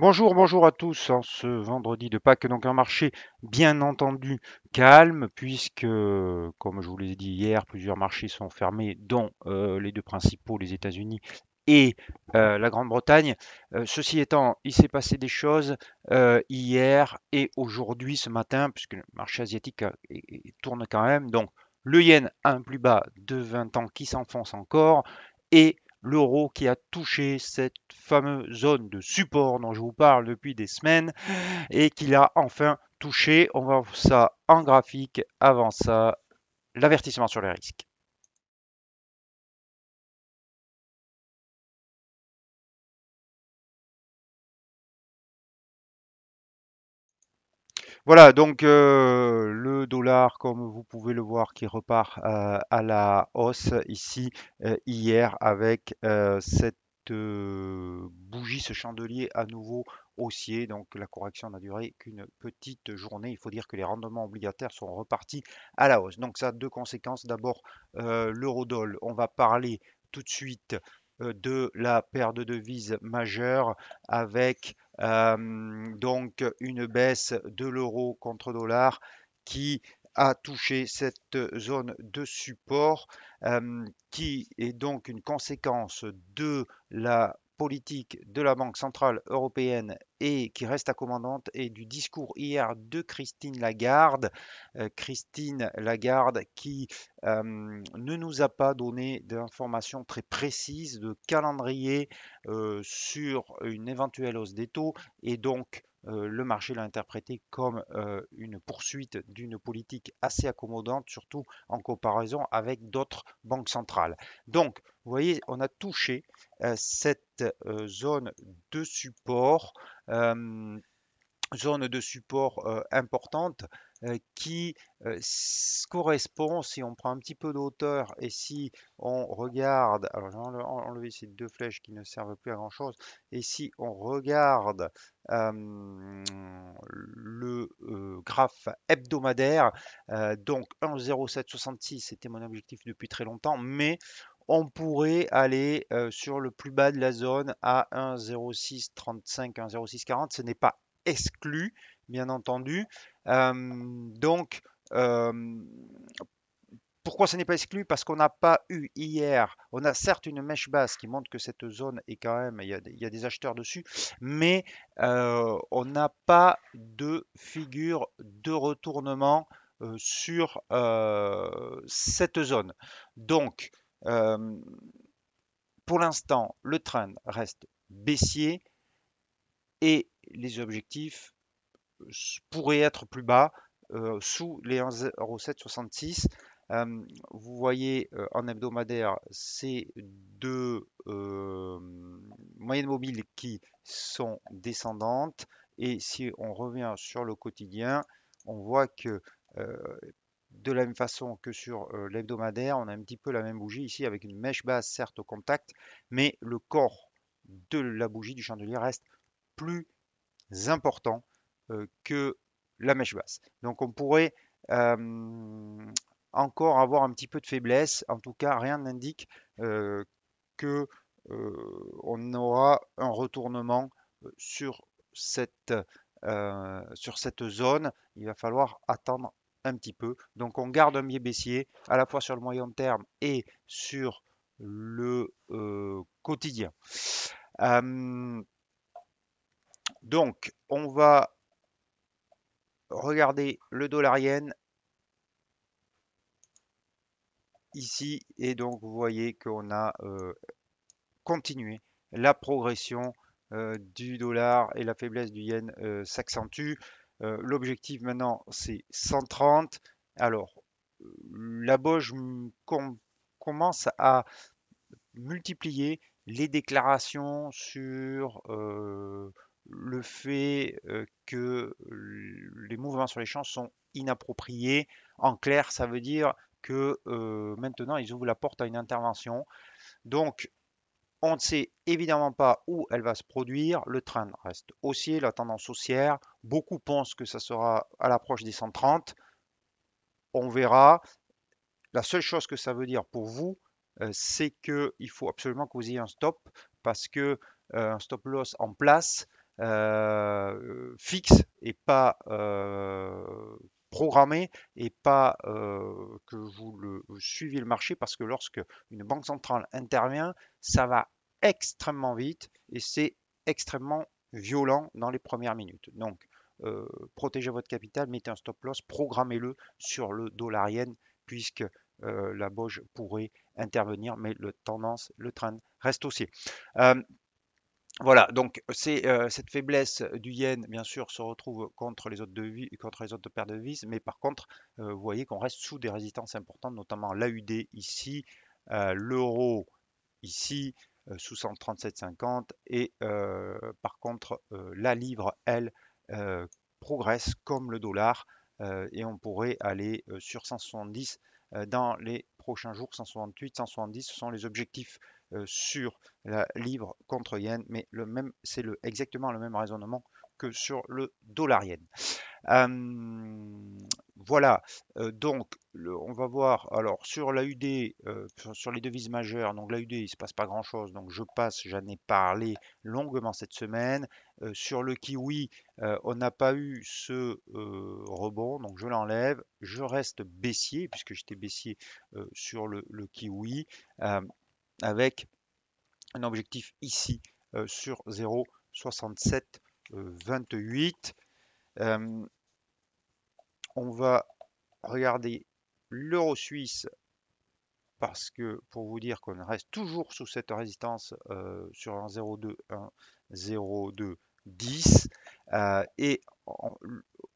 Bonjour, bonjour à tous en ce vendredi de Pâques. Donc un marché bien entendu calme puisque, comme je vous l'ai dit hier, plusieurs marchés sont fermés, dont les deux principaux, les États-Unis et la Grande-Bretagne. Ceci étant, il s'est passé des choses hier et aujourd'hui, ce matin, puisque le marché asiatique tourne quand même. Donc le yen a un plus bas de 20 ans qui s'enfonce encore et l'euro qui a touché cette fameuse zone de support dont je vous parle depuis des semaines et qu'il a enfin touché. On va voir ça en graphique. Avant ça, l'avertissement sur les risques. Voilà, donc le dollar, comme vous pouvez le voir, qui repart à la hausse ici hier avec cette bougie, ce chandelier à nouveau haussier. Donc la correction n'a duré qu'une petite journée. Il faut dire que les rendements obligataires sont repartis à la hausse. Donc ça a deux conséquences. D'abord, l'eurodoll, on va parler tout de suite de la paire de devises majeure avec donc une baisse de l'euro contre dollar qui a touché cette zone de support, qui est donc une conséquence de la politique de la Banque centrale européenne et qui reste accommodante et du discours hier de Christine Lagarde. Christine Lagarde qui ne nous a pas donné d'informations très précises de calendrier sur une éventuelle hausse des taux et donc le marché l'a interprété comme une poursuite d'une politique assez accommodante, surtout en comparaison avec d'autres banques centrales. Donc, vous voyez, on a touché cette zone de support. euh, Zone de support importante qui correspond, si on prend un petit peu de hauteur et si on regarde, alors j'ai enlevé ces deux flèches qui ne servent plus à grand chose, et si on regarde le graphe hebdomadaire, donc 1,0766, c'était mon objectif depuis très longtemps, mais on pourrait aller sur le plus bas de la zone à 1,0635, 1,0640. Ce n'est pas exclu, bien entendu. Donc, euh, pourquoi ce n'est pas exclu? Parce qu'on n'a pas eu hier, on a certes une mèche basse qui montre que cette zone est quand même, il y a des acheteurs dessus, mais on n'a pas de figure de retournement sur cette zone. Donc, euh, pour l'instant, le trend reste baissier et les objectifs pourrait être plus bas, sous les 1,0766. Vous voyez en hebdomadaire ces deux moyennes mobiles qui sont descendantes. Et si on revient sur le quotidien, on voit que euh, de la même façon que sur l'hebdomadaire, on a un petit peu la même bougie ici avec une mèche basse certes au contact, mais le corps de la bougie du chandelier reste plus important que la mèche basse. Donc on pourrait encore avoir un petit peu de faiblesse. En tout cas, rien n'indique que on aura un retournement cette, sur cette zone. Il va falloir attendre un petit peu. Donc on garde un biais baissier à la fois sur le moyen terme et sur le quotidien. Euh, donc on va regarder le dollar yen ici et donc vous voyez qu'on a continué la progression du dollar et la faiblesse du yen s'accentue. L'objectif maintenant c'est 130. Alors la Bosch commence à multiplier les déclarations sur le fait que les mouvements sur les champs sont inappropriés. En clair, ça veut dire que maintenant, ils ouvrent la porte à une intervention. Donc, on ne sait évidemment pas où elle va se produire. Le train reste haussier, la tendance haussière. Beaucoup pensent que ça sera à l'approche des 130. On verra. La seule chose que ça veut dire pour vous, c'est qu'il faut absolument que vous ayez un stop parce que un stop loss en place fixe et pas programmé et pas que vous suiviez le marché parce que lorsque une banque centrale intervient, ça va extrêmement vite et c'est extrêmement violent dans les premières minutes. Donc, protégez votre capital, mettez un stop loss, programmez-le sur le dollar yen puisque la BOJ pourrait intervenir, mais le tendance, le trend reste haussier. Euh, voilà, donc c'est cette faiblesse du yen, bien sûr, se retrouve contre les autres contre les autres paires de devises, mais par contre, vous voyez qu'on reste sous des résistances importantes, notamment l'AUD ici, l'euro ici, sous 137,50, et par contre, la livre, elle, euh, progresse comme le dollar, et on pourrait aller sur 170 dans les prochains jours, 168, 170, ce sont les objectifs sur la livre contre yen, mais c'est exactement le même raisonnement que sur le dollar yen. Voilà, donc on va voir alors sur l'AUD, sur les devises majeures, donc l'AUD il ne se passe pas grand-chose, donc je passe, j'en ai parlé longuement cette semaine. Sur le kiwi, on n'a pas eu ce rebond, donc je l'enlève, je reste baissier, puisque j'étais baissier sur le kiwi, euh, avec un objectif ici sur 0,6728. On va regarder l'euro suisse parce que pour vous dire qu'on reste toujours sous cette résistance sur un 0,2, un 0,210 et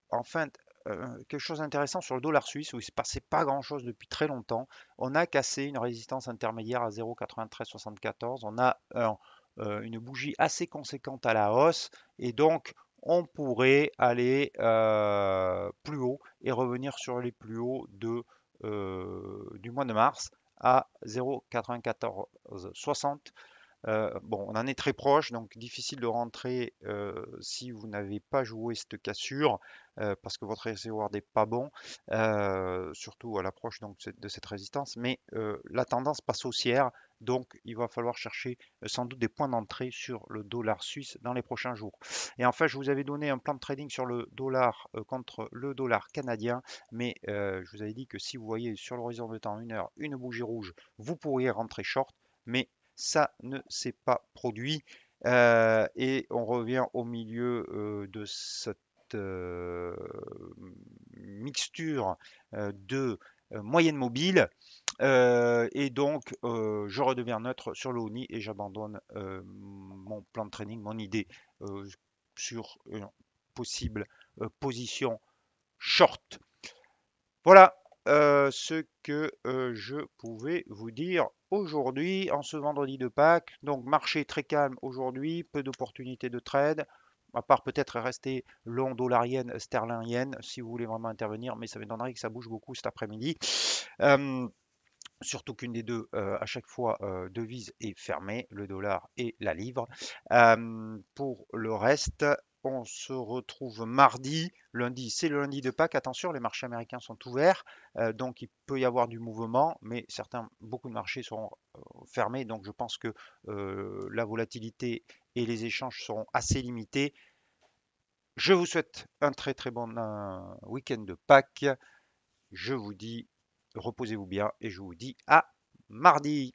enfin quelque chose d'intéressant sur le dollar suisse où il ne se passait pas grand chose depuis très longtemps. On a cassé une résistance intermédiaire à 0,9374. On a une bougie assez conséquente à la hausse et donc on pourrait aller plus haut et revenir sur les plus hauts du mois de mars à 0,9460. Bon, on en est très proche, donc difficile de rentrer si vous n'avez pas joué cette cassure parce que votre réservoir n'est pas bon, surtout à l'approche donc de cette résistance. Mais la tendance passe haussière, donc il va falloir chercher sans doute des points d'entrée sur le dollar suisse dans les prochains jours. Et enfin, je vous avais donné un plan de trading sur le dollar contre le dollar canadien, mais je vous avais dit que si vous voyez sur l'horizon de temps 1 heure une bougie rouge, vous pourriez rentrer short, mais ça ne s'est pas produit. Et on revient au milieu de cette mixture de moyenne mobile. Et donc, je redeviens neutre sur le ONI et j'abandonne mon plan de training, mon idée sur une possible position short. Voilà ce que je pouvais vous dire aujourd'hui, en ce vendredi de Pâques. Donc, marché très calme aujourd'hui, peu d'opportunités de trade, à part peut-être rester long dollar yen, sterling yen, si vous voulez vraiment intervenir, mais ça m'étonnerait que ça bouge beaucoup cet après-midi. Euh, Surtout qu'une des deux, à chaque fois, devise est fermée, le dollar et la livre. Pour le reste, on se retrouve mardi. Lundi, c'est le lundi de Pâques. Attention, les marchés américains sont ouverts, donc il peut y avoir du mouvement, mais beaucoup de marchés seront fermés. Donc je pense que la volatilité et les échanges seront assez limités. Je vous souhaite un très très bon week-end de Pâques. Je vous dis, reposez-vous bien et je vous dis à mardi.